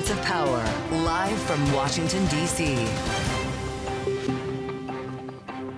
Balance of Power, live from Washington, D.C.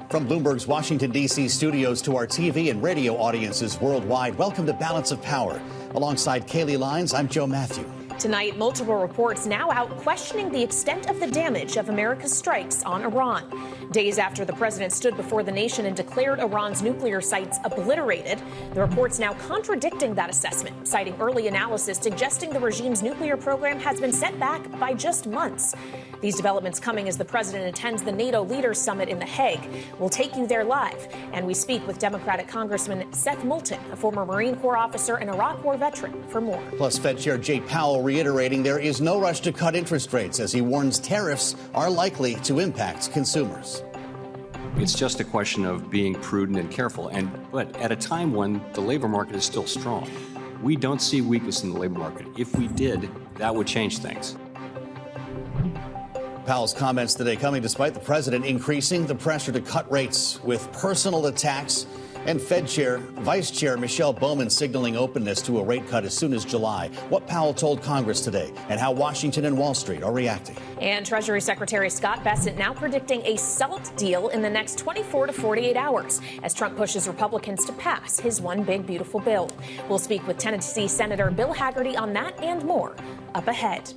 From Bloomberg's Washington, D.C. studios to our TV and radio audiences worldwide, welcome to Balance of Power. Alongside Kaylee Lyons, I'm Joe Matthew. Tonight, multiple reports now out questioning the extent of the damage of America's strikes on Iran. Days after the president stood before the nation and declared Iran's nuclear sites obliterated, the reports now contradicting that assessment, citing early analysis suggesting the regime's nuclear program has been set back by just months. These developments coming as the president attends the NATO Leaders Summit in The Hague. We'll take you there live, and we speak with Democratic Congressman Seth Moulton, a former Marine Corps officer and Iraq War veteran, for more. Plus, Fed Chair Jay Powell reiterating there is no rush to cut interest rates as he warns tariffs are likely to impact consumers. It's just a question of being prudent and careful, but at a time when the labor market is still strong. We don't see weakness in the labor market. If we did, that would change things. Powell's comments today coming despite the president increasing the pressure to cut rates with personal attacks and Vice Chair Michelle Bowman signaling openness to a rate cut as soon as July. What Powell told Congress today and how Washington and Wall Street are reacting. And Treasury Secretary Scott Bessent now predicting a SALT deal in the next 24 to 48 hours as Trump pushes Republicans to pass his one big beautiful bill. We'll speak with Tennessee Senator Bill Hagerty on that and more up ahead.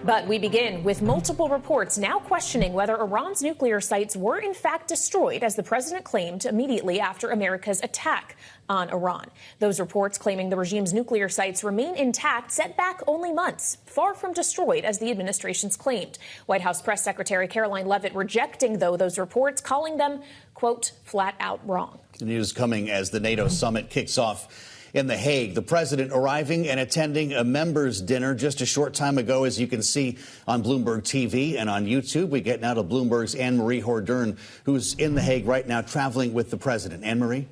But we begin with multiple reports now questioning whether Iran's nuclear sites were in fact destroyed, as the president claimed immediately after America's attack on Iran. Those reports claiming the regime's nuclear sites remain intact, set back only months, far from destroyed, as the administration's claimed. White House Press Secretary Caroline Leavitt rejecting, though, those reports, calling them, quote, flat out wrong. The news coming as the NATO summit kicks off in The Hague. The president arriving and attending a members' dinner just a short time ago, as you can see on Bloomberg TV and on YouTube. We get now to Bloomberg's Annmarie Hordern, who's in The Hague right now traveling with the president. Annmarie?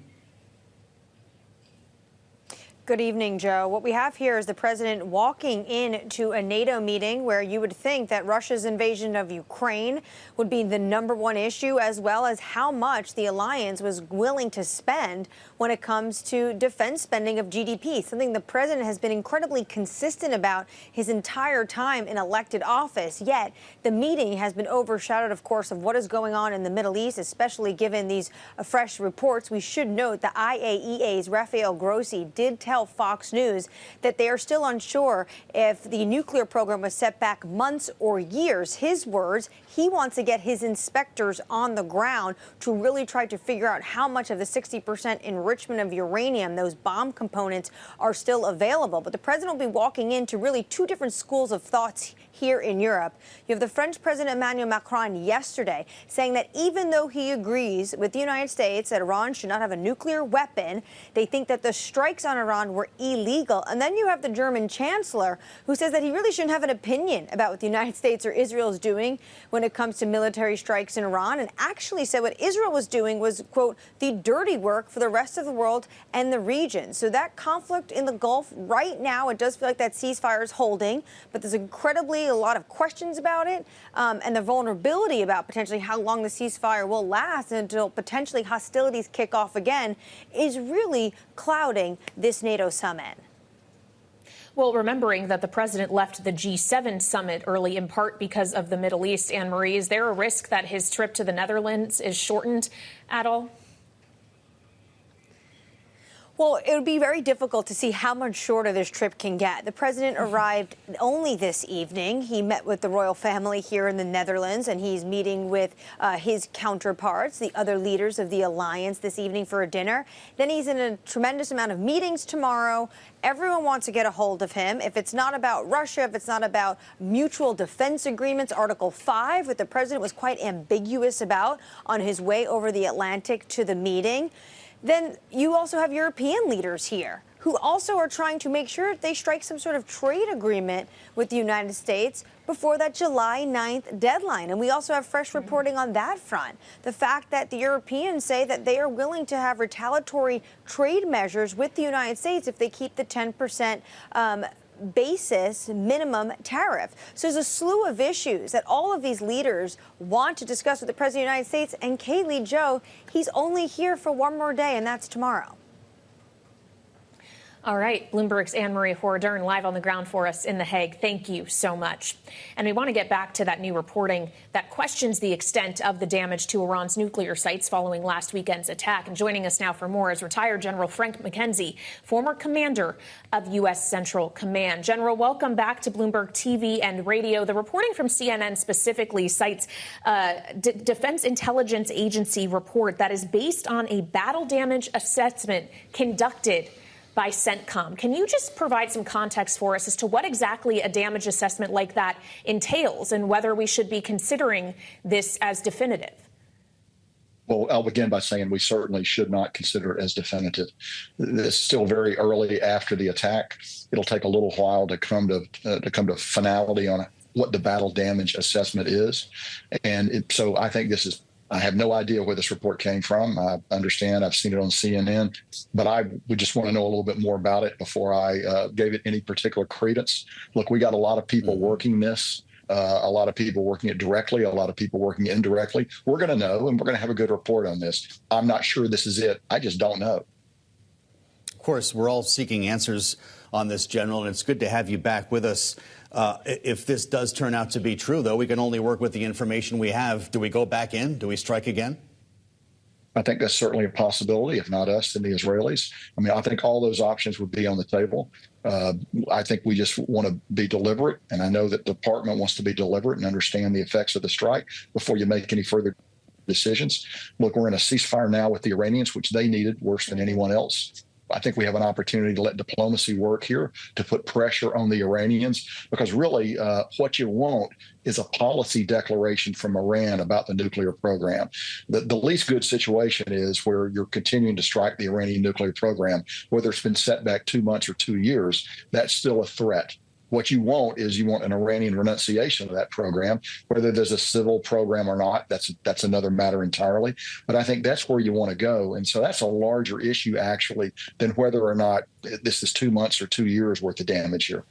Good evening, Joe. What we have here is the president walking into a NATO meeting where you would think that Russia's invasion of Ukraine would be the #1 issue, as well as how much the alliance was willing to spend when it comes to defense spending of GDP, something the president has been incredibly consistent about his entire time in elected office. Yet the meeting has been overshadowed, of course, of what is going on in the Middle East, especially given these fresh reports. We should note the IAEA's Rafael Grossi did tell Fox News that they are still unsure if the nuclear program was set back months or years. His words, he wants to get his inspectors on the ground to really try to figure out how much of the 60% enrichment of uranium, those bomb components, are still available. But the president will be walking into really two different schools of thoughts here in Europe. You have the French President Emmanuel Macron yesterday saying that even though he agrees with the United States that Iran should not have a nuclear weapon, they think that the strikes on Iran were illegal. And then you have the German chancellor who says that he really shouldn't have an opinion about what the United States or Israel is doing when it comes to military strikes in Iran, and actually said what Israel was doing was, quote, the dirty work for the rest of the world and the region. So that conflict in the Gulf right now, it does feel like that ceasefire is holding, but there's a lot of questions about it, and the vulnerability about potentially how long the ceasefire will last until potentially hostilities kick off again is really clouding this NATO summit. Well, remembering that the president left the G7 summit early in part because of the Middle East, Annmarie, is there a risk that his trip to the Netherlands is shortened at all? Well, it would be very difficult to see how much shorter this trip can get. The president arrived only this evening. He met with the royal family here in the Netherlands, and he's meeting with his counterparts, the other leaders of the alliance, this evening for a dinner. Then he's in a tremendous amount of meetings tomorrow. Everyone wants to get a hold of him. If it's not about Russia, if it's not about mutual defense agreements, Article 5, which the president was quite ambiguous about on his way over the Atlantic to the meeting, then you also have European leaders here who also are trying to make sure they strike some sort of trade agreement with the United States before that July 9th deadline. And we also have fresh reporting on that front. The fact that the Europeans say that they are willing to have retaliatory trade measures with the United States if they keep the 10% basis minimum tariff. So there's a slew of issues that all of these leaders want to discuss with the President of the United States. And Kaylee, Joe, he's only here for one more day, and that's tomorrow. All right, Bloomberg's Annmarie Hordern live on the ground for us in The Hague. Thank you so much. And we want to get back to that new reporting that questions the extent of the damage to Iran's nuclear sites following last weekend's attack. And joining us now for more is retired General Frank McKenzie, former commander of U.S. Central Command. General, welcome back to Bloomberg TV and radio. The reporting from CNN specifically cites Defense Intelligence Agency report that is based on a battle damage assessment conducted by CENTCOM. Can you just provide some context for us as to what exactly a damage assessment like that entails and whether we should be considering this as definitive? Well, I'll begin by saying we certainly should not consider it as definitive. It's still very early after the attack. It'll take a little while to come to finality on what the battle damage assessment is. And so I think I have no idea where this report came from. I understand I've seen it on CNN, but we just want to know a little bit more about it before I gave it any particular credence. Look, we got a lot of people working this, a lot of people working it directly, a lot of people working indirectly. We're going to know, and we're going to have a good report on this. I'm not sure this is it. I just don't know. Of course, we're all seeking answers on this, General, and it's good to have you back with us. If this does turn out to be true, though, we can only work with the information we have. Do we go back in? Do we strike again? I think that's certainly a possibility, if not us, then the Israelis. I mean, I think all those options would be on the table. I think we just want to be deliberate, and I know that the department wants to be deliberate and understand the effects of the strike before you make any further decisions. Look, we're in a ceasefire now with the Iranians, which they needed worse than anyone else. I think we have an opportunity to let diplomacy work here to put pressure on the Iranians, because really what you want is a policy declaration from Iran about the nuclear program. The least good situation is where you're continuing to strike the Iranian nuclear program, whether it's been set back 2 months or 2 years. That's still a threat. What you want is an Iranian renunciation of that program, whether there's a civil program or not. That's another matter entirely. But I think that's where you want to go. And so that's a larger issue, actually, than whether or not this is 2 months or 2 years worth of damage here.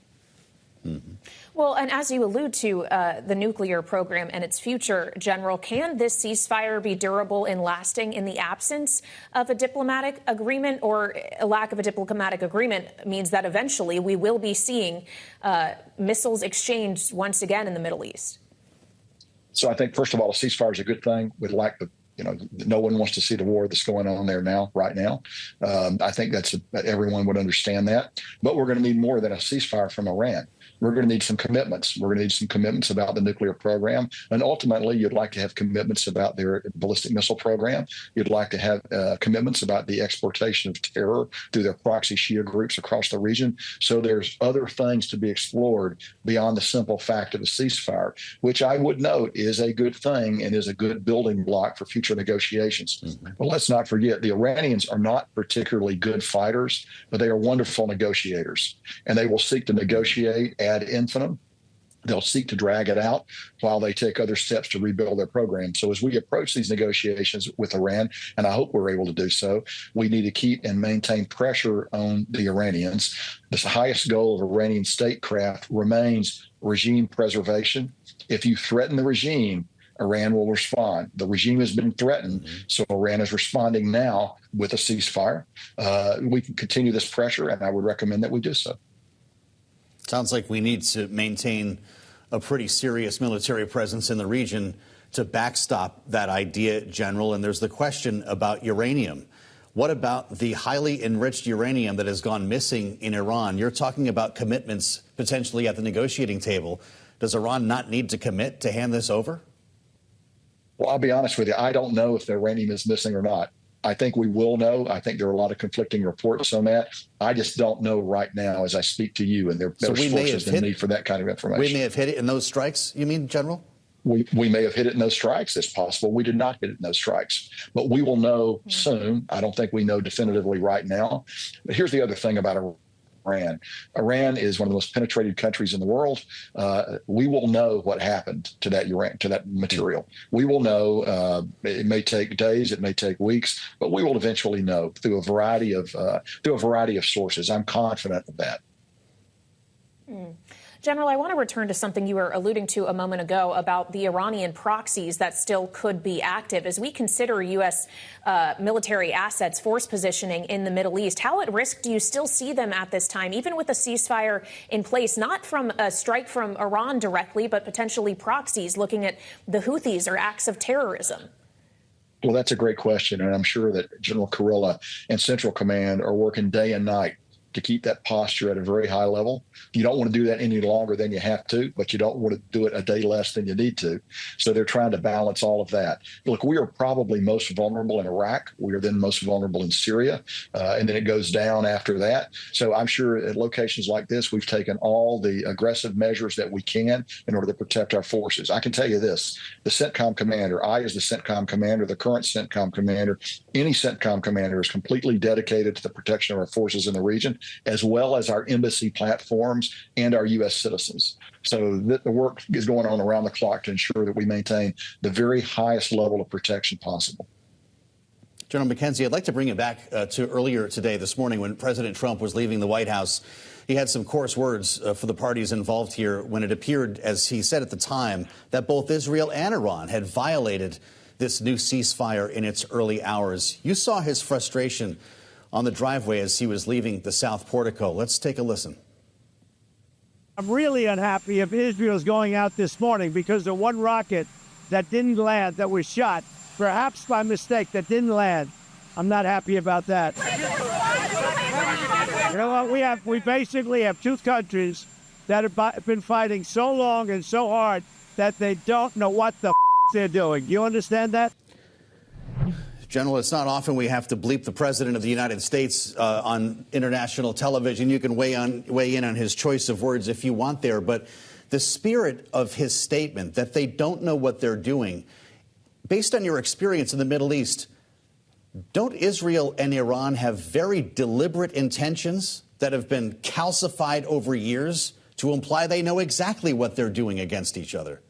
Mm-hmm. Well, and as you allude to the nuclear program and its future, General, can this ceasefire be durable and lasting in the absence of a diplomatic agreement, or a lack of a diplomatic agreement means that eventually we will be seeing missiles exchanged once again in the Middle East? So I think, first of all, a ceasefire is a good thing. We'd like no one wants to see the war that's going on there right now. I think everyone would understand that. But we're going to need more than a ceasefire from Iran. We're going to need some commitments. We're going to need some commitments about the nuclear program. And ultimately, you'd like to have commitments about their ballistic missile program. You'd like to have commitments about the exportation of terror through their proxy Shia groups across the region. So there's other things to be explored beyond the simple fact of a ceasefire, which I would note is a good thing and is a good building block for future negotiations. Mm-hmm. But let's not forget, the Iranians are not particularly good fighters, but they are wonderful negotiators. And they will seek to negotiate ad infinitum. They'll seek to drag it out while they take other steps to rebuild their program. So as we approach these negotiations with Iran, and I hope we're able to do so, we need to keep and maintain pressure on the Iranians. The highest goal of Iranian statecraft remains regime preservation. If you threaten the regime, Iran will respond. The regime has been threatened, so Iran is responding now with a ceasefire. We can continue this pressure, and I would recommend that we do so. Sounds like we need to maintain a pretty serious military presence in the region to backstop that idea, General. And there's the question about uranium. What about the highly enriched uranium that has gone missing in Iran? You're talking about commitments potentially at the negotiating table. Does Iran not need to commit to hand this over? Well, I'll be honest with you. I don't know if the uranium is missing or not. I think we will know. I think there are a lot of conflicting reports on that. I just don't know right now as I speak to you, and there are better sources than me for that kind of information. We may have hit it in those strikes, you mean, General? We may have hit it in those strikes. It's possible. We did not hit it in those strikes. But we will know soon. I don't think we know definitively right now. But here's the other thing about Iran. Iran is one of the most penetrated countries in the world. We will know what happened to that material. We will know. It may take days, it may take weeks, but we will eventually know through a variety of sources. I'm confident of that. General, I want to return to something you were alluding to a moment ago about the Iranian proxies that still could be active. As we consider U.S. Military assets, force positioning in the Middle East, how at risk do you still see them at this time, even with a ceasefire in place, not from a strike from Iran directly, but potentially proxies looking at the Houthis or acts of terrorism? Well, that's a great question. And I'm sure that General Kurilla and Central Command are working day and night to keep that posture at a very high level. You don't want to do that any longer than you have to, but you don't want to do it a day less than you need to. So they're trying to balance all of that. Look, we are probably most vulnerable in Iraq. We are then most vulnerable in Syria, and then it goes down after that. So I'm sure at locations like this, we've taken all the aggressive measures that we can in order to protect our forces. I can tell you this, the CENTCOM commander, I as the CENTCOM commander, the current CENTCOM commander, any CENTCOM commander is completely dedicated to the protection of our forces in the region, as well as our embassy platforms and our U.S. citizens. So the work is going on around the clock to ensure that we maintain the very highest level of protection possible. General McKenzie, I'd like to bring you back to earlier today, this morning, when President Trump was leaving the White House. He had some coarse words for the parties involved here when it appeared, as he said at the time, that both Israel and Iran had violated this new ceasefire in its early hours. You saw his frustration on the driveway as he was leaving the South Portico. Let's take a listen. I'm really unhappy if Israel's going out this morning because the one rocket that didn't land, that was shot, perhaps by mistake, that didn't land. I'm not happy about that. You know what? We basically have two countries that have been fighting so long and so hard that they don't know what the they're doing. Do you understand that? General, it's not often we have to bleep the President of the United States on international television. You can weigh in on his choice of words if you want there. But the spirit of his statement that they don't know what they're doing, based on your experience in the Middle East, don't Israel and Iran have very deliberate intentions that have been calcified over years to imply they know exactly what they're doing against each other?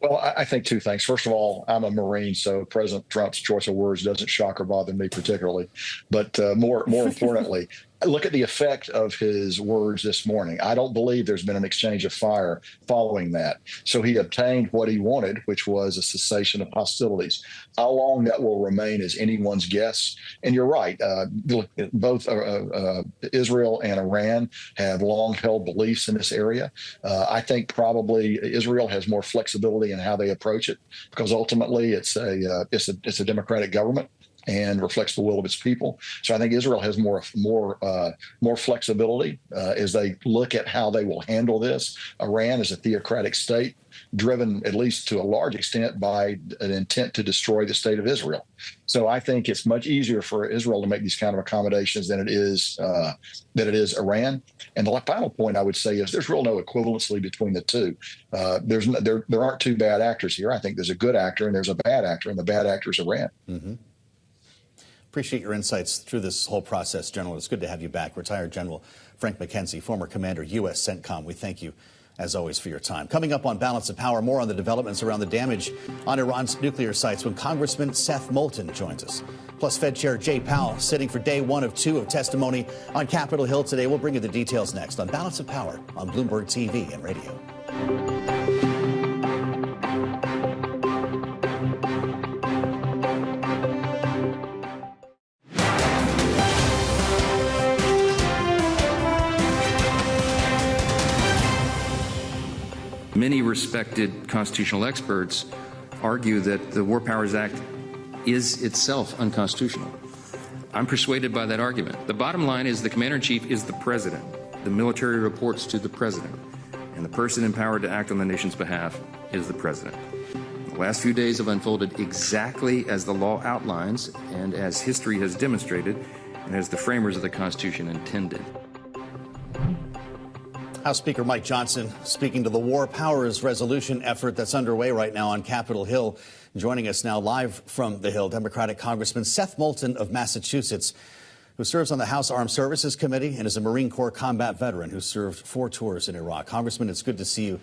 Well, I think two things. First of all, I'm a Marine, so President Trump's choice of words doesn't shock or bother me particularly. But more importantly, look at the effect of his words this morning. I don't believe there's been an exchange of fire following that. So he obtained what he wanted, which was a cessation of hostilities. How long that will remain is anyone's guess. And you're right. Both Israel and Iran have long held beliefs in this area. I think probably Israel has more flexibility in how they approach it, because ultimately it's a democratic government and reflects the will of its people. So I think Israel has more flexibility as they look at how they will handle this. Iran is a theocratic state, driven at least to a large extent by an intent to destroy the state of Israel. So I think it's much easier for Israel to make these kind of accommodations than it is Iran. And the final point I would say is there's real no equivalency between the two. There aren't two bad actors here. I think there's a good actor and there's a bad actor, and the bad actor is Iran. Mm-hmm. Appreciate your insights through this whole process, General. It's good to have you back. Retired General Frank McKenzie, former commander, U.S. CENTCOM. We thank you, as always, for your time. Coming up on Balance of Power, more on the developments around the damage on Iran's nuclear sites when Congressman Seth Moulton joins us. Plus, Fed Chair Jay Powell sitting for day 1 of 2 of testimony on Capitol Hill today. We'll bring you the details next on Balance of Power on Bloomberg TV and radio. Many respected constitutional experts argue that the War Powers Act is itself unconstitutional. I'm persuaded by that argument. The bottom line is the Commander-in-Chief is the President. The military reports to the President, and the person empowered to act on the nation's behalf is the President. The last few days have unfolded exactly as the law outlines and as history has demonstrated and as the framers of the Constitution intended. House Speaker Mike Johnson speaking to the War Powers resolution effort that's underway right now on Capitol Hill. Joining us now live from the Hill, Democratic Congressman Seth Moulton of Massachusetts, who serves on the House Armed Services Committee and is a Marine Corps combat veteran who served 4 tours in Iraq. Congressman, it's good to see you.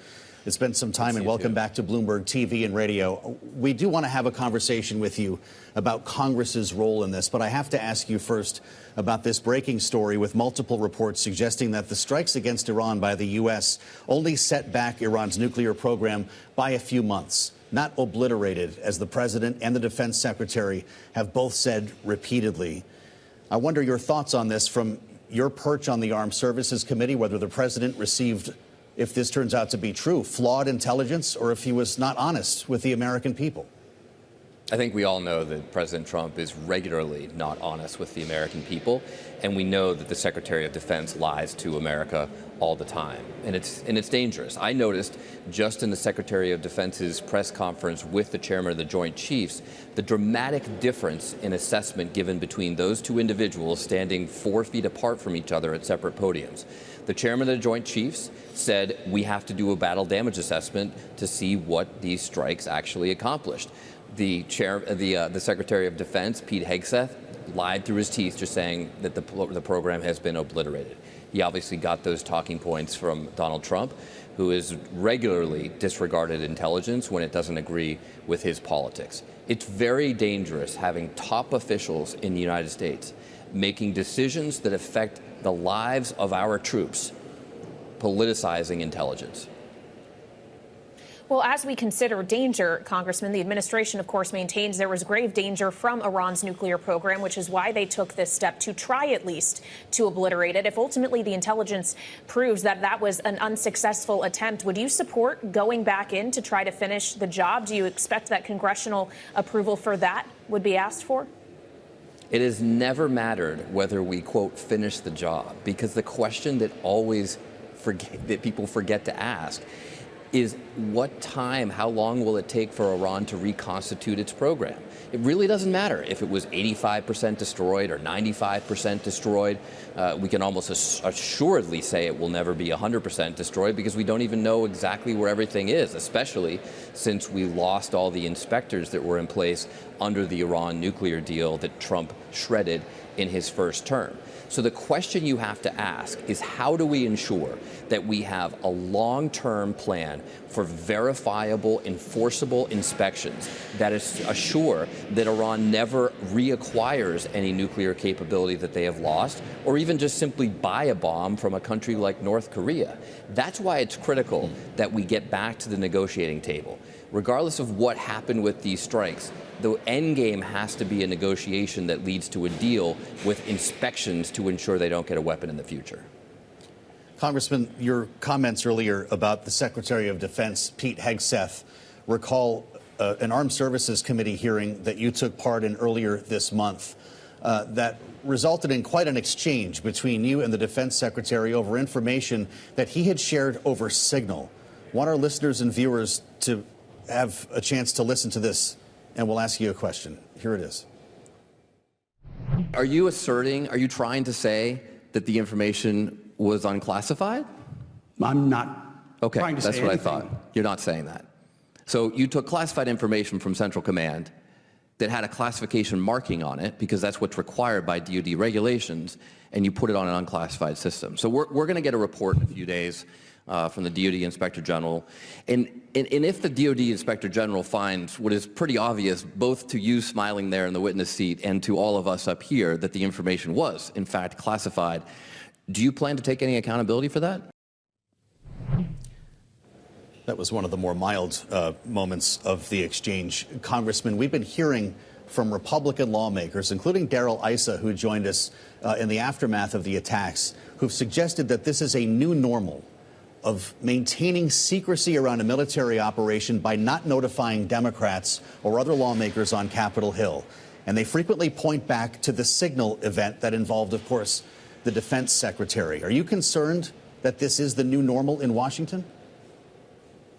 It's been some time, and welcome back to Bloomberg TV and radio. We do want to have a conversation with you about Congress's role in this, but I have to ask you first about this breaking story with multiple reports suggesting that the strikes against Iran by the U.S. only set back Iran's nuclear program by a few months, not obliterated, as the president and the defense secretary have both said repeatedly. I wonder your thoughts on this from your perch on the Armed Services Committee, whether the president received, if this turns out to be true, flawed intelligence, or if he was not honest with the American people. I think we all know that President Trump is regularly not honest with the American people, and we know that the Secretary of Defense lies to America all the time, and it's dangerous. I noticed just in the Secretary of Defense's press conference with the chairman of the Joint Chiefs, the dramatic difference in assessment given between those two individuals standing 4 feet apart from each other at separate podiums. The chairman of the Joint Chiefs said we have to do a battle damage assessment to see what these strikes actually accomplished. The Secretary of Defense, Pete Hegseth, lied through his teeth, just saying that the program has been obliterated. He obviously got those talking points from Donald Trump, who has regularly disregarded intelligence when it doesn't agree with his politics. It's very dangerous having top officials in the United States making decisions that affect the lives of our troops, politicizing intelligence. Well, as we consider danger, Congressman, the administration, of course, maintains there was grave danger from Iran's nuclear program, which is why they took this step to try at least to obliterate it. If ultimately the intelligence proves that that was an unsuccessful attempt, would you support going back in to try to finish the job? Do you expect that congressional approval for that would be asked for? It has never mattered whether we, quote, finish the job, because the question that people forget to ask is how long will it take for Iran to reconstitute its program? It really doesn't matter if it was 85% destroyed or 95% destroyed. We can almost assuredly say it will never be 100% destroyed because we don't even know exactly where everything is, especially since we lost all the inspectors that were in place under the Iran nuclear deal that Trump shredded in his first term. So the question you have to ask is, how do we ensure that we have a long-term plan for verifiable, enforceable inspections that assure that Iran never reacquires any nuclear capability that they have lost, or even just simply buy a bomb from a country like North Korea? That's why it's critical that we get back to the negotiating table. Regardless of what happened with these strikes, the end game has to be a negotiation that leads to a deal with inspections to ensure they don't get a weapon in the future. Congressman, your comments earlier about the Secretary of Defense, Pete Hegseth, recall an Armed Services Committee hearing that you took part in earlier this month that resulted in quite an exchange between you and the Defense Secretary over information that he had shared over Signal. I want our listeners and viewers to have a chance to listen to this, and we'll ask you a question. Here it is. Are you trying to say that the information was unclassified? I'm not trying to say that's what anything. I thought. You're not saying that. So you took classified information from Central Command that had a classification marking on it, because that's what's required by DoD regulations, and you put it on an unclassified system. So we're going to get a report in a few days from the DoD Inspector General. And if the DoD Inspector General finds what is pretty obvious, both to you smiling there in the witness seat and to all of us up here, that the information was, in fact, classified, do you plan to take any accountability for that? That was one of the more mild moments of the exchange. Congressman, we've been hearing from Republican lawmakers, including Darrell Issa, who joined us in the aftermath of the attacks, who've suggested that this is a new normal of maintaining secrecy around a military operation by not notifying Democrats or other lawmakers on Capitol Hill. And they frequently point back to the Signal event that involved, of course, the defense secretary. Are you concerned that this is the new normal in Washington?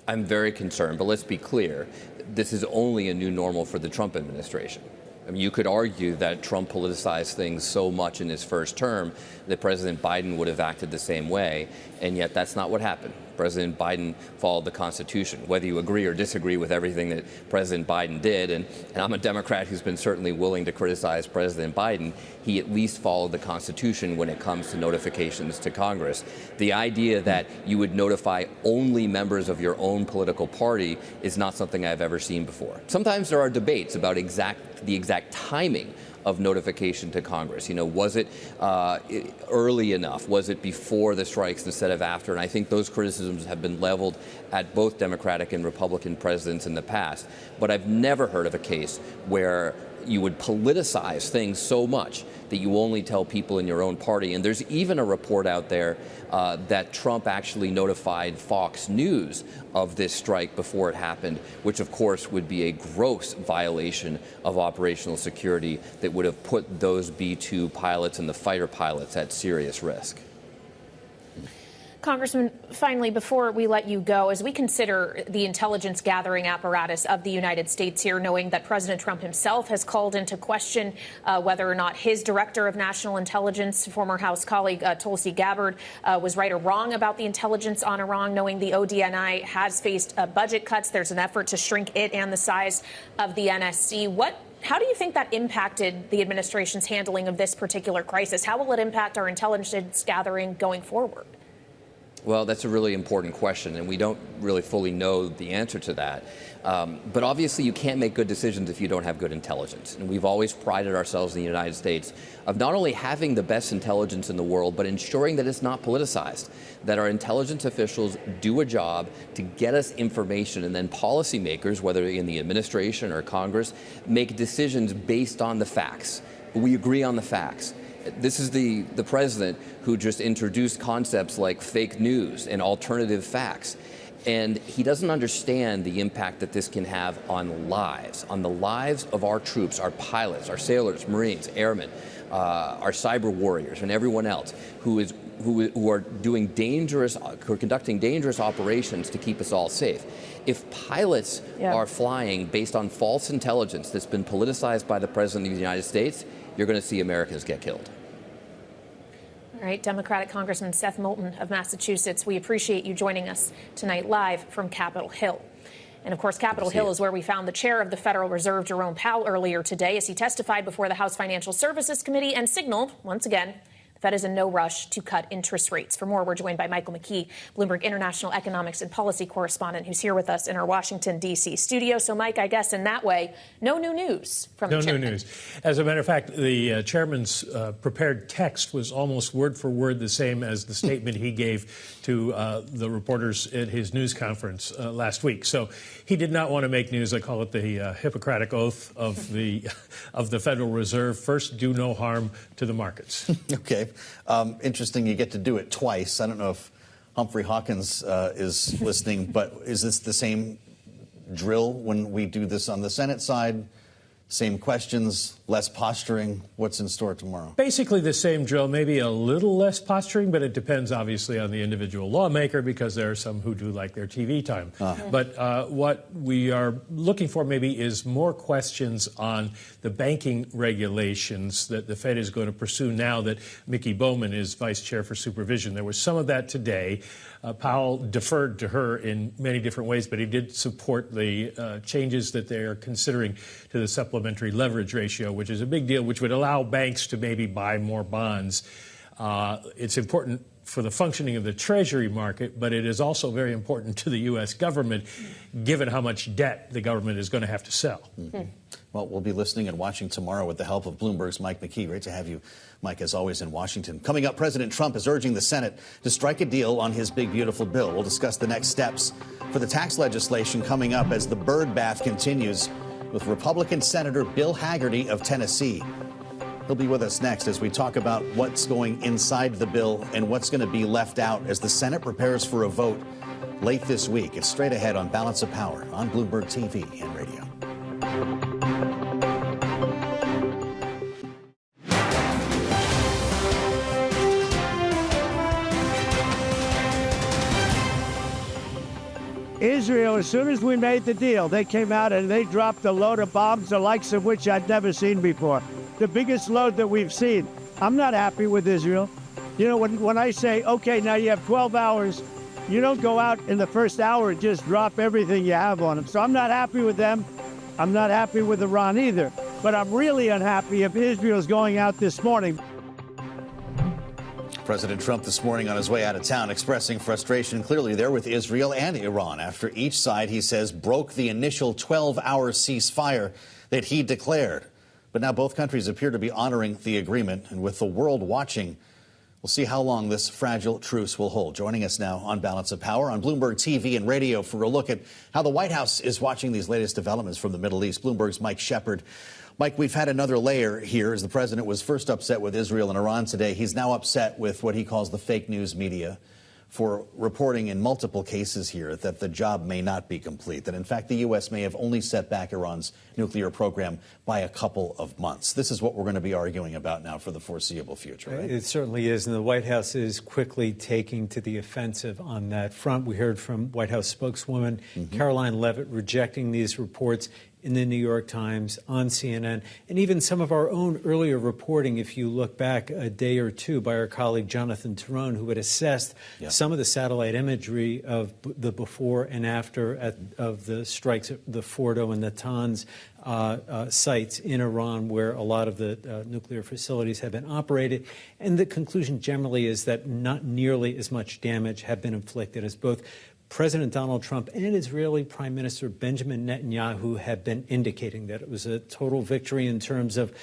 I'm very concerned, but let's be clear. This is only a new normal for the Trump administration. I mean, you could argue that Trump politicized things so much in his first term that President Biden would have acted the same way, and yet that's not what happened. President Biden followed the Constitution. Whether you agree or disagree with everything that President Biden did, and I'm a Democrat who's been certainly willing to criticize President Biden, he at least followed the Constitution when it comes to notifications to Congress. The idea that you would notify only members of your own political party is not something I've ever seen before. Sometimes there are debates about the exact timing of notification to Congress. You know, was it early enough? Was it before the strikes instead of after? And I think those criticisms have been leveled at both Democratic and Republican presidents in the past. But I've never heard of a case where you would politicize things so much that you only tell people in your own party. And there's even a report out there that Trump actually notified Fox News of this strike before it happened, which of course would be a gross violation of operational security that would have put those B-2 pilots and the fighter pilots at serious risk. Congressman, finally, before we let you go, as we consider the intelligence gathering apparatus of the United States here, knowing that President Trump himself has called into question whether or not his director of national intelligence, former House colleague Tulsi Gabbard, was right or wrong about the intelligence on Iran, knowing the ODNI has faced budget cuts. There's an effort to shrink it and the size of the NSC. How do you think that impacted the administration's handling of this particular crisis? How will it impact our intelligence gathering going forward? Well, that's a really important question, and we don't really fully know the answer to that. But obviously, you can't make good decisions if you don't have good intelligence. And we've always prided ourselves in the United States of not only having the best intelligence in the world, but ensuring that it's not politicized, that our intelligence officials do a job to get us information, and then policymakers, whether in the administration or Congress, make decisions based on the facts. But we agree on the facts. This is the president who just introduced concepts like fake news and alternative facts. And he doesn't understand the impact that this can have on the lives of our troops, our pilots, our sailors, Marines, airmen, our cyber warriors, and everyone else who are conducting dangerous operations to keep us all safe. If pilots are flying based on false intelligence that's been politicized by the President of the United States, you're going to see Americans get killed. All right, Democratic Congressman Seth Moulton of Massachusetts, we appreciate you joining us tonight live from Capitol Hill. And of course, Capitol Hill is where we found the chair of the Federal Reserve, Jerome Powell, earlier today as he testified before the House Financial Services Committee and signaled, once again, the Fed is in no rush to cut interest rates. For more, we're joined by Michael McKee, Bloomberg International Economics and Policy Correspondent, who's here with us in our Washington, D.C. studio. So, Mike, I guess in that way, no new news from the chairman. No new news. As a matter of fact, the chairman's prepared text was almost word for word the same as the statement he gave to the reporters at his news conference last week. So he did not want to make news. I call it the Hippocratic Oath of the Federal Reserve. First, do no harm to the markets. Okay. Interesting you get to do it twice. I don't know if Humphrey Hawkins is listening, but is this the same drill when we do this on the Senate side? Same questions, less posturing. What's in store tomorrow? Basically the same drill, maybe a little less posturing, but it depends obviously on the individual lawmaker because there are some who do like their TV time. But what we are looking for maybe is more questions on the banking regulations that the Fed is going to pursue now that McKee Bowman is vice chair for supervision. There was some of that today. Powell deferred to her in many different ways, but he did support the changes that they are considering to the supplementary leverage ratio, which is a big deal, which would allow banks to maybe buy more bonds. It's important for the functioning of the Treasury market, but it is also very important to the U.S. government, given how much debt the government is going to have to sell. Mm-hmm. Well, we'll be listening and watching tomorrow with the help of Bloomberg's Mike McKee. Great to have you, Mike, as always, in Washington. Coming up, President Trump is urging the Senate to strike a deal on his big, beautiful bill. We'll discuss the next steps for the tax legislation coming up as the bird bath continues with Republican Senator Bill Hagerty of Tennessee. He'll be with us next as we talk about what's going inside the bill and what's going to be left out as the Senate prepares for a vote late this week. It's straight ahead on Balance of Power on Bloomberg TV and radio. Israel, as soon as we made the deal, they came out and they dropped a load of bombs, the likes of which I'd never seen before. The biggest load that we've seen. I'm not happy with Israel. You know, when I say, okay, now you have 12 hours You don't go out in the first hour and just drop everything you have on them. So I'm not happy with them. I'm not happy with Iran either. But I'm really unhappy if Israel's going out this morning. President Trump this morning on his way out of town expressing frustration clearly there with Israel and Iran after each side, he says, broke the initial 12-hour ceasefire that he declared. But now both countries appear to be honoring the agreement. And with the world watching, we'll see how long this fragile truce will hold. Joining us now on Balance of Power on Bloomberg TV and radio for a look at how the White House is watching these latest developments from the Middle East. Bloomberg's Mike Shepard. Mike, we've had another layer here as the president was first upset with Israel and Iran today. He's now upset with what he calls the fake news media for reporting in multiple cases here that the job may not be complete, that in fact the U.S. may have only set back Iran's nuclear program by a couple of months. This is what we're going to be arguing about now for the foreseeable future, right? It certainly is, and the White House is quickly taking to the offensive on that front. We heard from White House spokeswoman Caroline Leavitt rejecting these reports in the New York Times, on CNN, and even some of our own earlier reporting, if you look back a day or two, by our colleague Jonathan Tyrone, who had assessed some of the satellite imagery of the before and after of the strikes at the Fordo and Natanz sites in Iran, where a lot of the nuclear facilities have been operated. And the conclusion generally is that not nearly as much damage have been inflicted as both President Donald Trump and Israeli Prime Minister Benjamin Netanyahu have been indicating that it was a total victory in terms of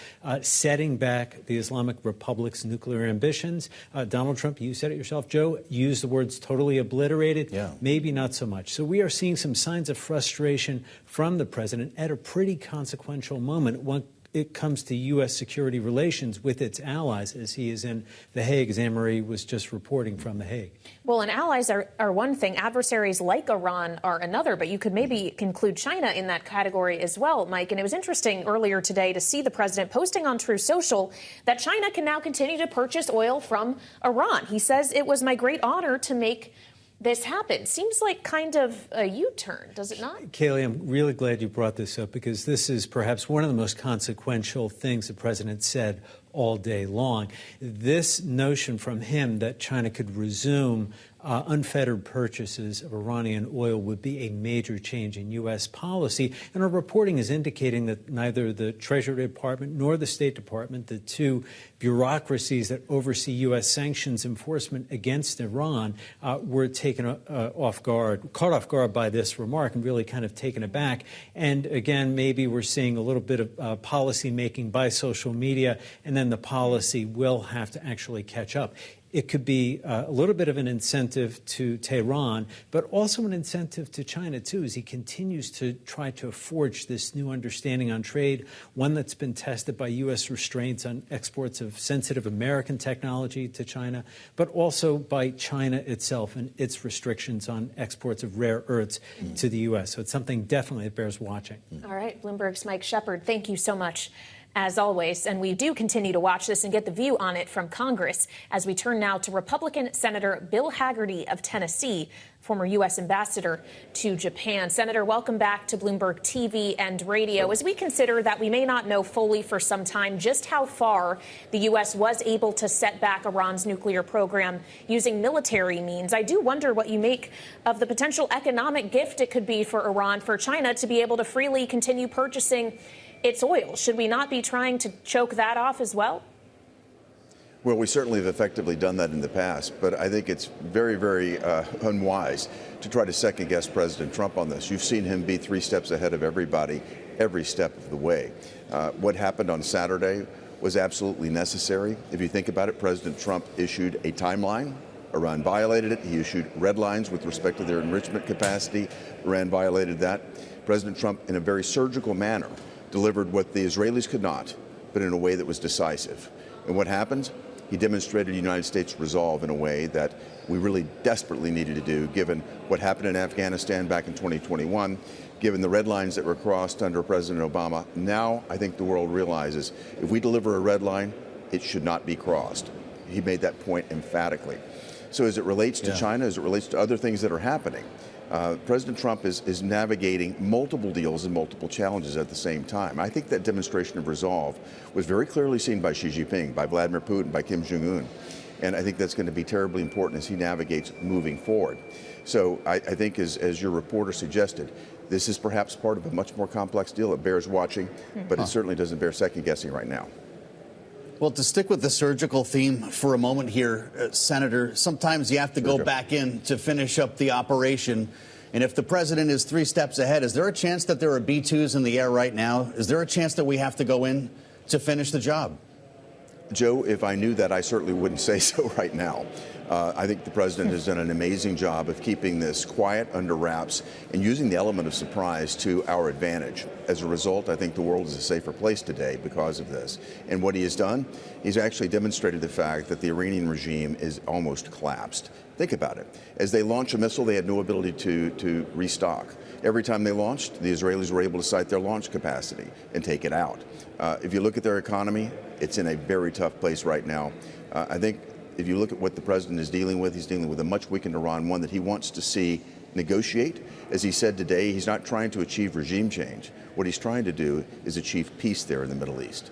setting back the Islamic Republic's nuclear ambitions. Donald Trump, you said it yourself, Joe, used the words totally obliterated. Maybe not so much. So we are seeing some signs of frustration from the president at a pretty consequential moment when it comes to U.S. security relations with its allies, as he is in The Hague, as Annmarie was just reporting from The Hague. Well, and allies are one thing. Adversaries like Iran are another, but you could maybe include China in that category as well, Mike. And it was interesting earlier today to see the president posting on Truth Social that China can now continue to purchase oil from Iran. He says, "It was my great honor to make this happened." Seems like kind of a U-turn, does it not? Kayleigh, I'm really glad you brought this up, because this is perhaps one of the most consequential things the president said all day long. This notion from him that China could resume unfettered purchases of Iranian oil would be a major change in U.S. policy. And our reporting is indicating that neither the Treasury Department nor the State Department, the two bureaucracies that oversee U.S. sanctions enforcement against Iran, were taken caught off guard by this remark and really kind of taken aback. And again, maybe we're seeing a little bit of policy making by social media, and then the policy will have to actually catch up. It could be a little bit of an incentive to Tehran, but also an incentive to China, too, as he continues to try to forge this new understanding on trade, one that's been tested by U.S. restraints on exports of sensitive American technology to China, but also by China itself and its restrictions on exports of rare earths to the U.S. So it's something definitely that bears watching. All right, Bloomberg's Mike Shepard, thank you so much, as always. And we do continue to watch this and get the view on it from Congress as we turn now to Republican Senator Bill Hagerty of Tennessee, former U.S. ambassador to Japan. Senator, welcome back to Bloomberg TV and radio. As we consider that we may not know fully for some time just how far the U.S. was able to set back Iran's nuclear program using military means, I do wonder what you make of the potential economic gift it could be for Iran, for China to be able to freely continue purchasing its oil. Should we not be trying to choke that off as well? Well, we certainly have effectively done that in the past, but I think it's very, very unwise to try to second-guess President Trump on this. You've seen him be 3 steps ahead of everybody every step of the way. What happened on Saturday was absolutely necessary. If you think about it, President Trump issued a timeline. Iran violated it. He issued red lines with respect to their enrichment capacity. Iran violated that. President Trump, in a very surgical manner, delivered what the Israelis could not, but in a way that was decisive. And what happened? He demonstrated United States resolve in a way that we really desperately needed to do, given what happened in Afghanistan back in 2021, given the red lines that were crossed under President Obama. Now I think the world realizes if we deliver a red line, it should not be crossed. He made that point emphatically. So as it relates to China, as it relates to other things that are happening, President Trump is navigating multiple deals and multiple challenges at the same time. I think that demonstration of resolve was very clearly seen by Xi Jinping, by Vladimir Putin, by Kim Jong-un. And I think that's going to be terribly important as he navigates moving forward. So I think, as your reporter suggested, this is perhaps part of a much more complex deal. It bears watching, but it certainly doesn't bear second guessing right now. Well, to stick with the surgical theme for a moment here, Senator, sometimes you have to go back in to finish up the operation. And if the president is 3 steps ahead, is there a chance that there are B-2s in the air right now? Is there a chance that we have to go in to finish the job? Joe, if I knew that, I certainly wouldn't say so right now. I think the president has done an amazing job of keeping this quiet, under wraps, and using the element of surprise to our advantage. As a result, I think the world is a safer place today because of this. And what he has done, he's actually demonstrated the fact that the Iranian regime is almost collapsed. Think about it. As they launch a missile, they had no ability to restock. Every time they launched, the Israelis were able to cite their launch capacity and take it out. If you look at their economy, it's in a very tough place right now. I think if you look at what the president is dealing with, he's dealing with a much weakened Iran, one that he wants to see negotiate. As he said today, he's not trying to achieve regime change. What he's trying to do is achieve peace there in the Middle East.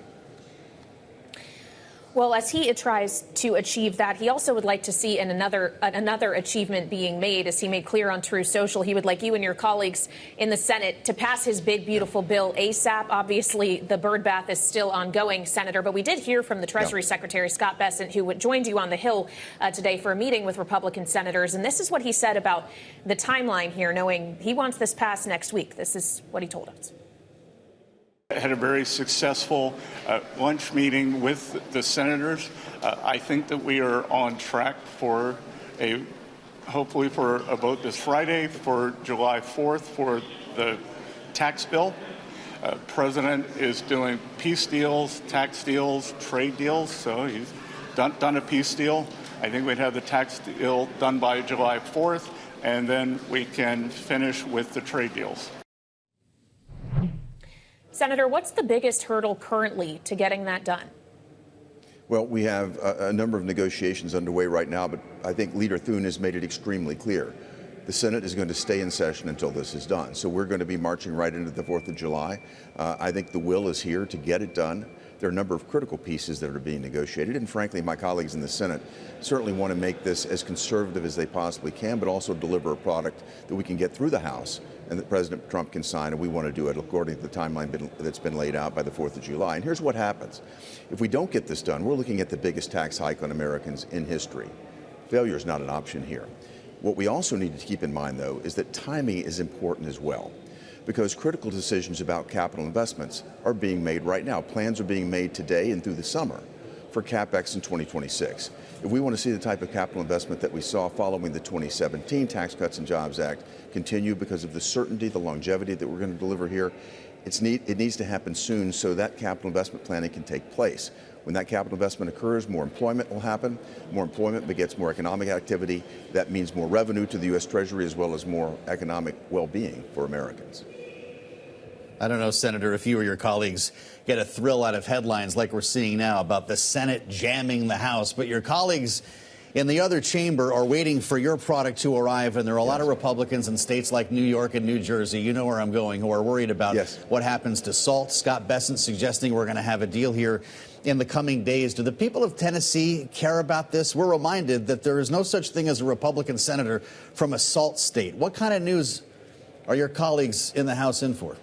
Well, as he tries to achieve that, he also would like to see another achievement being made. As he made clear on Truth Social, he would like you and your colleagues in the Senate to pass his big, beautiful bill ASAP. Obviously, the birdbath is still ongoing, Senator, but we did hear from the Treasury Secretary, Scott Bessent, who joined you on the Hill today for a meeting with Republican senators. And this is what he said about the timeline here, knowing he wants this passed next week. This is what he told us. Had a very successful lunch meeting with the senators. I think that we are on track for hopefully for a vote this Friday for July 4th for the tax bill. President is doing peace deals, tax deals, trade deals, so he's done a peace deal. I think we'd have the tax deal done by July 4th, and then we can finish with the trade deals. Senator, what's the biggest hurdle currently to getting that done? Well, we have a number of negotiations underway right now, but I think Leader Thune has made it extremely clear. The Senate is going to stay in session until this is done. So we're going to be marching right into the 4th of July. I think the will is here to get it done. There are a number of critical pieces that are being negotiated. And frankly, my colleagues in the Senate certainly want to make this as conservative as they possibly can, but also deliver a product that we can get through the House and that President Trump can sign. And we want to do it according to the timeline that's been laid out by the 4th of July. And here's what happens. If we don't get this done, we're looking at the biggest tax hike on Americans in history. Failure is not an option here. What we also need to keep in mind, though, is that timing is important as well, because critical decisions about capital investments are being made right now. Plans are being made today and through the summer for CapEx in 2026. If we want to see the type of capital investment that we saw following the 2017 Tax Cuts and Jobs Act continue because of the certainty, the longevity that we're going to deliver here, it needs to happen soon so that capital investment planning can take place. When that capital investment occurs, more employment will happen. More employment begets more economic activity. That means more revenue to the U.S. Treasury as well as more economic well-being for Americans. I don't know, Senator, if you or your colleagues get a thrill out of headlines like we're seeing now about the Senate jamming the House, but your colleagues in the other chamber are waiting for your product to arrive, and there are a lot of Republicans in states like New York and New Jersey, you know where I'm going, who are worried about what happens to SALT. Scott Bessent suggesting we're going to have a deal here in the coming days. Do the people of Tennessee care about this? We're reminded that there is no such thing as a Republican senator from a SALT state. What kind of news are your colleagues in the House in for?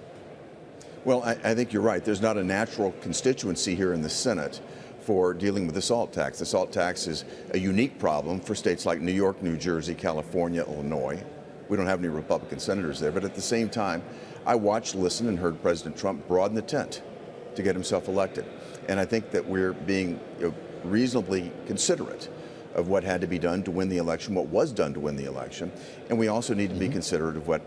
Well, I think you're right. There's not a natural constituency here in the Senate for dealing with the SALT tax. The SALT tax is a unique problem for states like New York, New Jersey, California, Illinois. We don't have any Republican senators there. But at the same time, I watched, listened, and heard President Trump broaden the tent to get himself elected. And I think that we're being reasonably considerate of what had to be done to win the election, what was done to win the election. And we also need to be considerate of what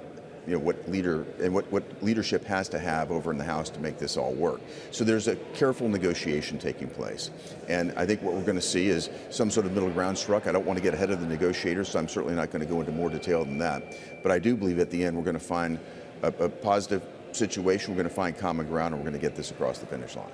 leadership has to have over in the House to make this all work. So there's a careful negotiation taking place. And I think what we're going to see is some sort of middle ground struck. I don't want to get ahead of the negotiators, so I'm certainly not going to go into more detail than that. But I do believe at the end we're going to find a positive situation. We're going to find common ground, and we're going to get this across the finish line.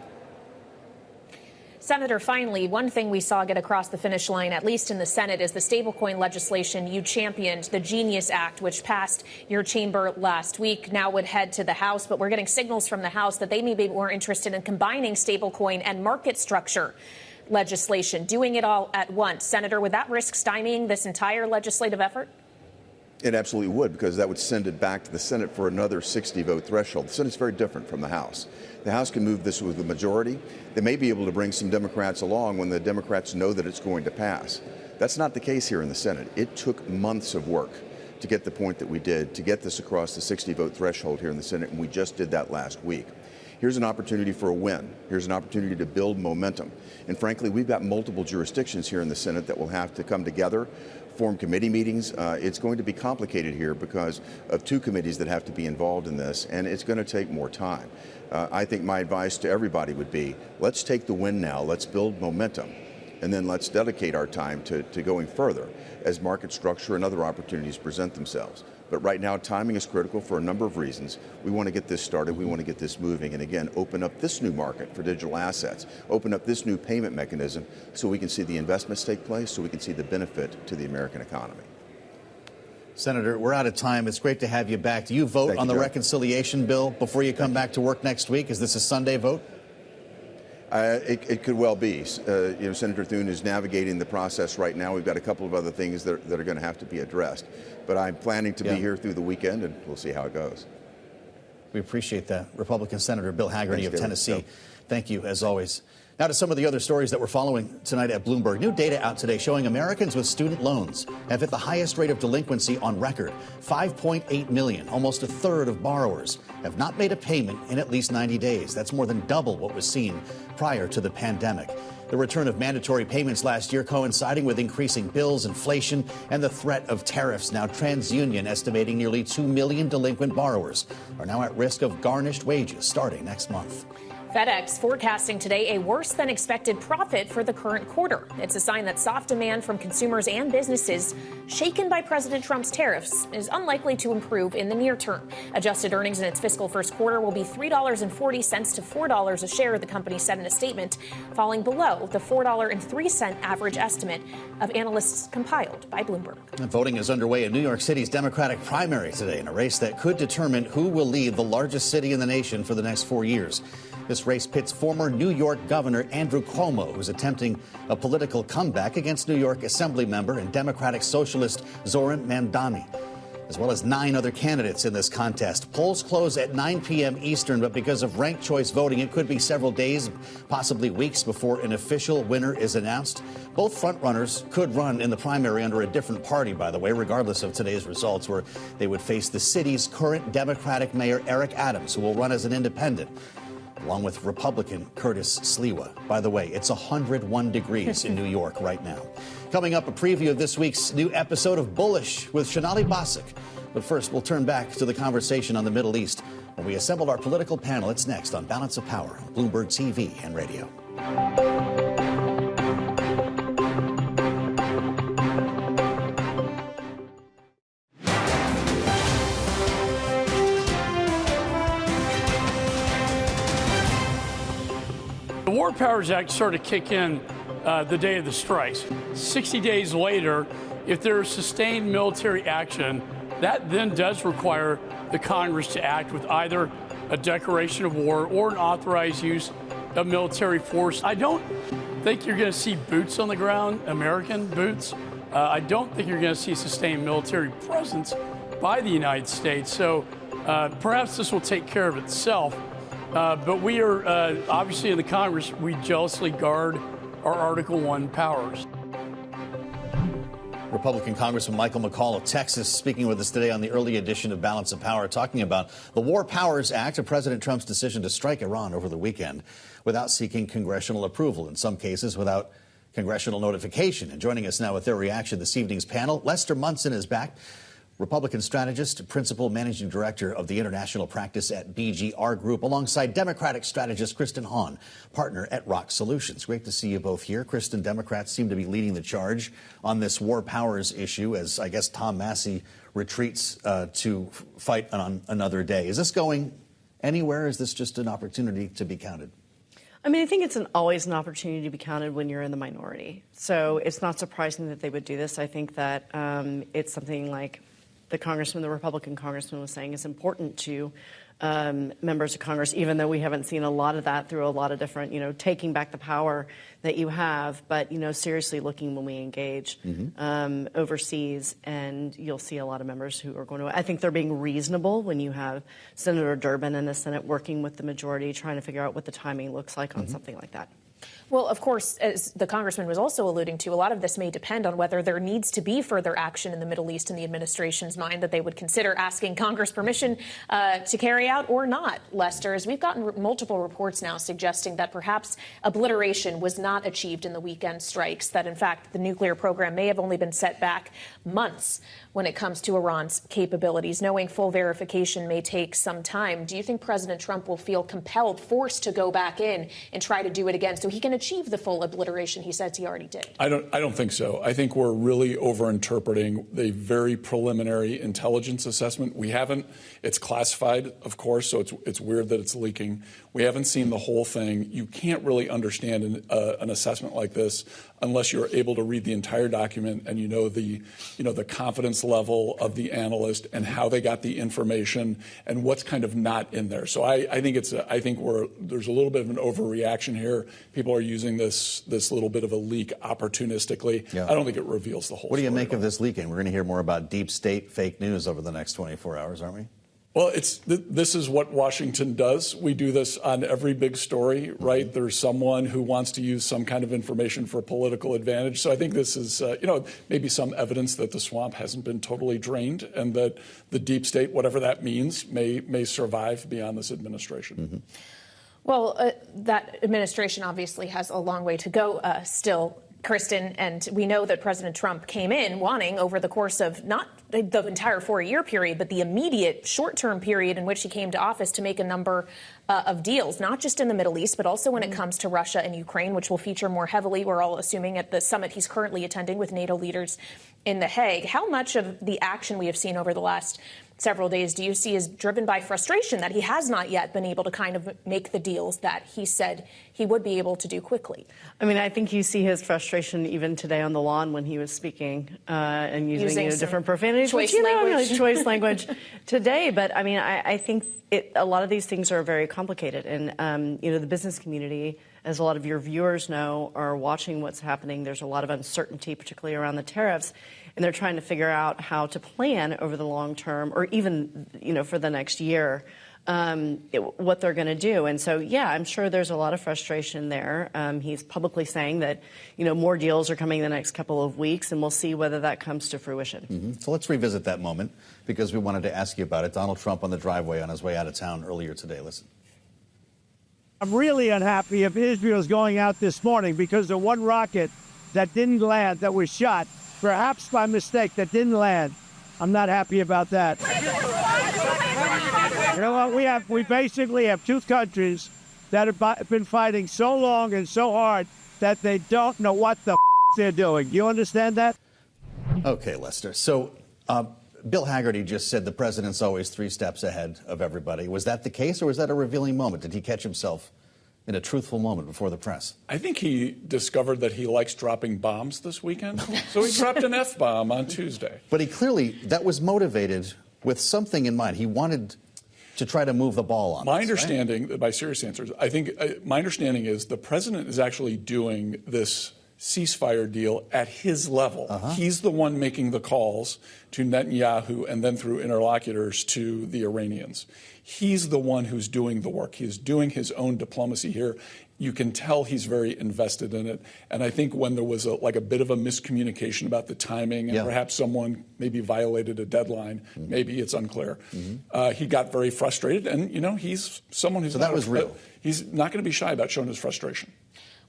Senator, finally, one thing we saw get across the finish line, at least in the Senate, is the stablecoin legislation you championed, the Genius Act, which passed your chamber last week, now would head to the House. But we're getting signals from the House that they may be more interested in combining stablecoin and market structure. legislation, doing it all at once. Senator, would that risk stymieing this entire legislative effort? It absolutely would, because that would send it back to the Senate for another 60-vote threshold. The Senate's very different from the House. The House can move this with the majority. They may be able to bring some Democrats along when the Democrats know that it's going to pass. That's not the case here in the Senate. It took months of work to get the point that we did, to get this across the 60-vote threshold here in the Senate, and we just did that last week. Here's an opportunity for a win. Here's an opportunity to build momentum. And frankly, we've got multiple jurisdictions here in the Senate that will have to come together, form committee meetings. It's going to be complicated here because of two committees that have to be involved in this, and it's going to take more time. I think my advice to everybody would be, let's take the win now, let's build momentum, and then let's dedicate our time to going further as market structure and other opportunities present themselves. But right now, timing is critical for a number of reasons. We want to get this started. We want to get this moving. And again, open up this new market for digital assets, open up this new payment mechanism so we can see the investments take place, so we can see the benefit to the American economy. Senator, we're out of time. It's great to have you back. Do you vote on the reconciliation bill before you come back to work next week? Is this a Sunday vote? It could well be. Senator Thune is navigating the process right now. We've got a couple of other things that are going to have to be addressed. But I'm planning to be here through the weekend, and we'll see how it goes. We appreciate that. Republican Senator Bill Hagerty of Tennessee. Yep. Thank you, as always. Now to some of the other stories that we're following tonight at Bloomberg. New data out today showing Americans with student loans have hit the highest rate of delinquency on record. 5.8 million, almost a third of borrowers, have not made a payment in at least 90 days. That's more than double what was seen prior to the pandemic. The return of mandatory payments last year coinciding with increasing bills, inflation, and the threat of tariffs. Now, TransUnion estimating nearly 2 million delinquent borrowers are now at risk of garnished wages starting next month. FedEx forecasting today a worse than expected profit for the current quarter. It's a sign that soft demand from consumers and businesses, shaken by President Trump's tariffs, is unlikely to improve in the near term. Adjusted earnings in its fiscal first quarter will be $3.40 to $4 a share, the company said in a statement, falling below the $4.03 average estimate of analysts compiled by Bloomberg. Voting is underway in New York City's Democratic primary today in a race that could determine who will lead the largest city in the nation for the next 4 years. This race pits former New York Governor Andrew Cuomo, who's attempting a political comeback, against New York Assembly member and Democratic Socialist Zoran Mandani, as well as 9 other candidates in this contest. Polls close at 9 p.m. Eastern, but because of ranked choice voting, it could be several days, possibly weeks, before an official winner is announced. Both frontrunners could run in the primary under a different party, by the way, regardless of today's results, where they would face the city's current Democratic Mayor Eric Adams, who will run as an independent, along with Republican Curtis Sliwa. By the way, it's 101 degrees in New York right now. Coming up, a preview of this week's new episode of Bullish with Shonali Basak. But first, we'll turn back to the conversation on the Middle East when we assembled our political panel. It's next on Balance of Power, on Bloomberg TV and radio. The War Powers Act started to kick in the day of the strikes. 60 days later, if there is sustained military action, that then does require the Congress to act with either a declaration of war or an authorized use of military force. I don't think you're going to see boots on the ground, American boots. I don't think you're going to see sustained military presence by the United States. So perhaps this will take care of itself. But we are, obviously in the Congress, we jealously guard our Article I powers. Republican Congressman Michael McCall of Texas speaking with us today on the early edition of Balance of Power, talking about the War Powers Act, of President Trump's decision to strike Iran over the weekend without seeking congressional approval, in some cases without congressional notification. And joining us now with their reaction this evening's panel, Lester Munson is back. Republican strategist, principal managing director of the international practice at BGR Group, alongside Democratic strategist Kristen Hahn, partner at Rock Solutions. Great to see you both here. Kristen, Democrats seem to be leading the charge on this war powers issue as, I guess, Tom Massey retreats to fight on another day. Is this going anywhere? Is this just an opportunity to be counted? I mean, I think it's always an opportunity to be counted when you're in the minority. So it's not surprising that they would do this. I think that it's something like the Republican congressman was saying, it's important to members of Congress, even though we haven't seen a lot of that through a lot of different, taking back the power that you have, but, seriously looking when we engage overseas, and you'll see a lot of members who are going to, I think they're being reasonable when you have Senator Durbin in the Senate working with the majority, trying to figure out what the timing looks like on something like that. Well, of course, as the congressman was also alluding to, a lot of this may depend on whether there needs to be further action in the Middle East in the administration's mind that they would consider asking Congress permission to carry out or not, Lester, as we've gotten multiple reports now suggesting that perhaps obliteration was not achieved in the weekend strikes, that in fact the nuclear program may have only been set back months when it comes to Iran's capabilities. Knowing full verification may take some time, do you think President Trump will feel compelled, forced to go back in and try to do it again so he can achieve the full obliteration he says he already did? I don't think so. I think we're really overinterpreting the very preliminary intelligence assessment. We haven't. It's classified, of course, so it's weird that it's leaking. We haven't seen the whole thing. You can't really understand an assessment like this unless you're able to read the entire document and the confidence level of the analyst and how they got the information and what's kind of not in there. So I think there's a little bit of an overreaction here. People are using this little bit of a leak opportunistically. Yeah. I don't think it reveals the whole. What do you make of this leaking? We're going to hear more about deep state fake news over the next 24 hours, aren't we? Well, this is what Washington does. We do this on every big story, right? There's someone who wants to use some kind of information for political advantage. So I think this is, maybe some evidence that the swamp hasn't been totally drained and that the deep state, whatever that means, may survive beyond this administration. Well, that administration obviously has a long way to go still, Kristen, and we know that President Trump came in wanting, over the course of not the entire 4-year period, but the immediate short-term period in which he came to office, to make a number of deals, not just in the Middle East, but also when it comes to Russia and Ukraine, which will feature more heavily, we're all assuming, at the summit he's currently attending with NATO leaders in The Hague. How much of the action we have seen over the last several days do you see is driven by frustration that he has not yet been able to kind of make the deals that he said he would be able to do quickly? I mean, I think you see his frustration even today on the lawn when he was speaking and using different profanity. Choice language today. But I mean, I think a lot of these things are very complicated. And, the business community, as a lot of your viewers know, are watching what's happening. There's a lot of uncertainty, particularly around the tariffs. And they're trying to figure out how to plan over the long term, or even, for the next year, what they're going to do. And so, yeah, I'm sure there's a lot of frustration there. He's publicly saying that, more deals are coming in the next couple of weeks, and we'll see whether that comes to fruition. So let's revisit that moment, because we wanted to ask you about it. Donald Trump on the driveway on his way out of town earlier today. Listen. I'm really unhappy if Israel's going out this morning, because the one rocket that didn't land, that was shot, perhaps by mistake, that didn't land. I'm not happy about that. You know what? We basically have two countries that have been fighting so long and so hard that they don't know what the they're doing. Do you understand that? Okay, Lester. So Bill Hagerty just said the president's always 3 steps ahead of everybody. Was that the case, or was that a revealing moment? Did he catch himself in a truthful moment before the press? I think he discovered that he likes dropping bombs this weekend. So he dropped an F-bomb on Tuesday. But that was motivated with something in mind. He wanted to try to move the ball on. My understanding, my serious answers, I think my understanding is the president is actually doing this ceasefire deal at his level. He's the one making the calls to Netanyahu and then through interlocutors to the Iranians. He's the one who's doing the work. He's doing his own diplomacy here. You can tell he's very invested in it. And I think when there was a bit of a miscommunication about the timing, and perhaps someone maybe violated a deadline, maybe it's unclear, he got very frustrated. And, he's someone who's that was real. He's not going to be shy about showing his frustration.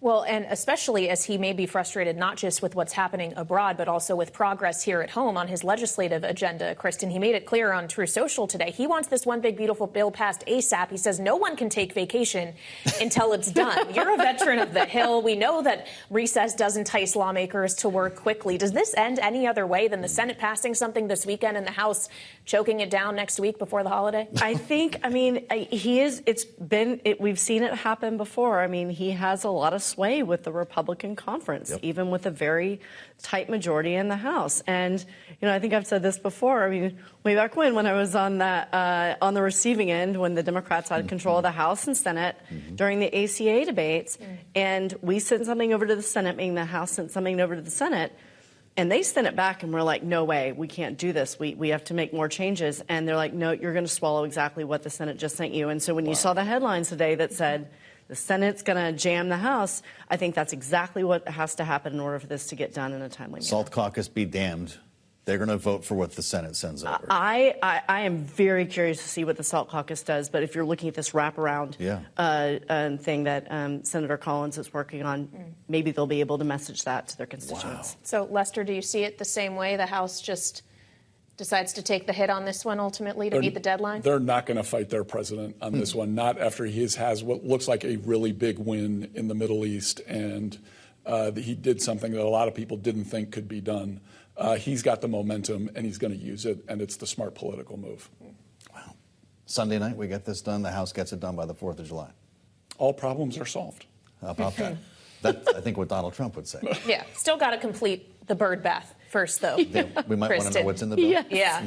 Well, and especially as he may be frustrated not just with what's happening abroad, but also with progress here at home on his legislative agenda, Kristen. He made it clear on True Social today. He wants this one big, beautiful bill passed ASAP. He says no one can take vacation until it's done. You're a veteran of the Hill. We know that recess does entice lawmakers to work quickly. Does this end any other way than the Senate passing something this weekend and the House choking it down next week before the holiday? We've seen it happen before. I mean, he has a lot of sway with the Republican conference, even with a very tight majority in the House. And, I think I've said this before. I mean, way back when I was on the receiving end, when the Democrats had control of the House and Senate during the ACA debates, and we sent something over to the Senate, meaning the House sent something over to the Senate, and they sent it back, and we're like, no way, we can't do this. We have to make more changes. And they're like, no, you're going to swallow exactly what the Senate just sent you. And so when you saw the headlines today that said the Senate's going to jam the House, I think that's exactly what has to happen in order for this to get done in a timely manner. Salt caucus be damned. They're going to vote for what the Senate sends over. I am very curious to see what the Salt Caucus does, but if you're looking at this wraparound thing that Senator Collins is working on, maybe they'll be able to message that to their constituents. Wow. So, Lester, do you see it the same way? The House just decides to take the hit on this one ultimately to meet the deadline? They're not going to fight their president on this one, not after he has what looks like a really big win in the Middle East, and he did something that a lot of people didn't think could be done. He's got the momentum, and he's going to use it, and it's the smart political move. Wow. Sunday night, we get this done. The House gets it done by the 4th of July. All problems are solved. How about that? That's, I think, what Donald Trump would say. Yeah. Still got to complete the bird bath first, though. Yeah, we might want to know what's in the bill. Yes. Yeah.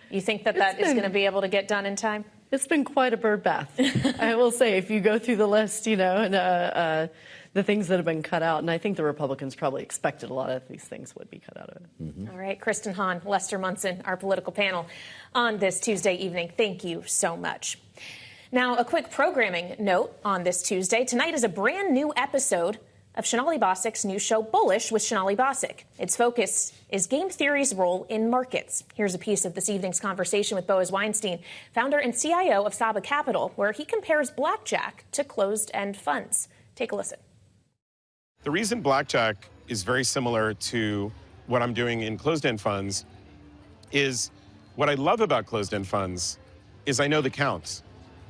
You think that is going to be able to get done in time? It's been quite a bird bath. I will say, if you go through the list, and the things that have been cut out, and I think the Republicans probably expected a lot of these things would be cut out of it. All right, Kristen Hahn, Lester Munson, our political panel on this Tuesday evening. Thank you so much. Now, a quick programming note on this Tuesday. Tonight is a brand new episode of Sonali Basic's new show, Bullish with Sonali Basic. Its focus is game theory's role in markets. Here's a piece of this evening's conversation with Boaz Weinstein, founder and CIO of Saba Capital, where he compares blackjack to closed-end funds. Take a listen. The reason blackjack is very similar to what I'm doing in closed-end funds is what I love about closed-end funds is I know the counts.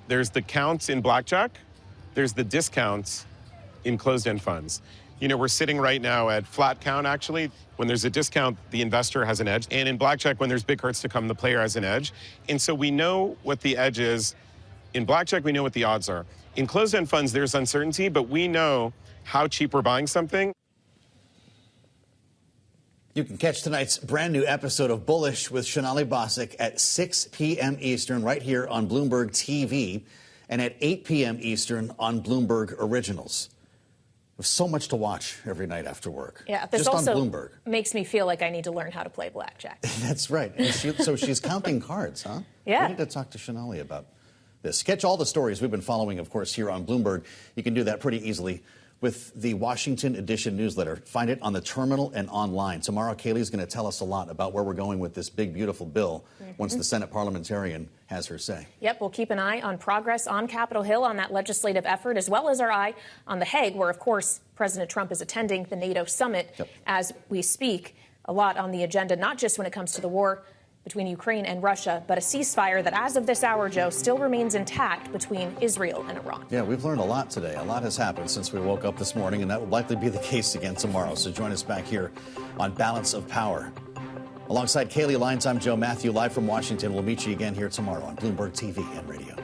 There's the counts in blackjack, there's the discounts in closed-end funds. We're sitting right now at flat count, actually. When there's a discount, the investor has an edge. And in blackjack, when there's big cards to come, the player has an edge. And so we know what the edge is. In blackjack, we know what the odds are. In closed-end funds, there's uncertainty, but we know how cheap we're buying something. You can catch tonight's brand new episode of Bullish with Sonali Basic at 6 p.m. Eastern right here on Bloomberg TV and at 8 p.m. Eastern on Bloomberg Originals. There's so much to watch every night after work. Yeah, this just also on Bloomberg. Makes me feel like I need to learn how to play blackjack. That's right. And so she's counting cards, huh? Yeah. We need to talk to Sonali about this. Catch all the stories we've been following, of course, here on Bloomberg. You can do that pretty easily with the Washington Edition newsletter. Find it on the terminal and online. Tomorrow, Kaylee's going to tell us a lot about where we're going with this big, beautiful bill once the Senate parliamentarian has her say. Yep, we'll keep an eye on progress on Capitol Hill on that legislative effort, as well as our eye on The Hague, where, of course, President Trump is attending the NATO summit as we speak. A lot on the agenda, not just when it comes to the war between Ukraine and Russia, but a ceasefire that, as of this hour, Joe, still remains intact between Israel and Iran. Yeah, we've learned a lot today. A lot has happened since we woke up this morning, and that will likely be the case again tomorrow. So join us back here on Balance of Power. Alongside Kaylee Lyons, I'm Joe Matthew, live from Washington. We'll meet you again here tomorrow on Bloomberg TV and radio.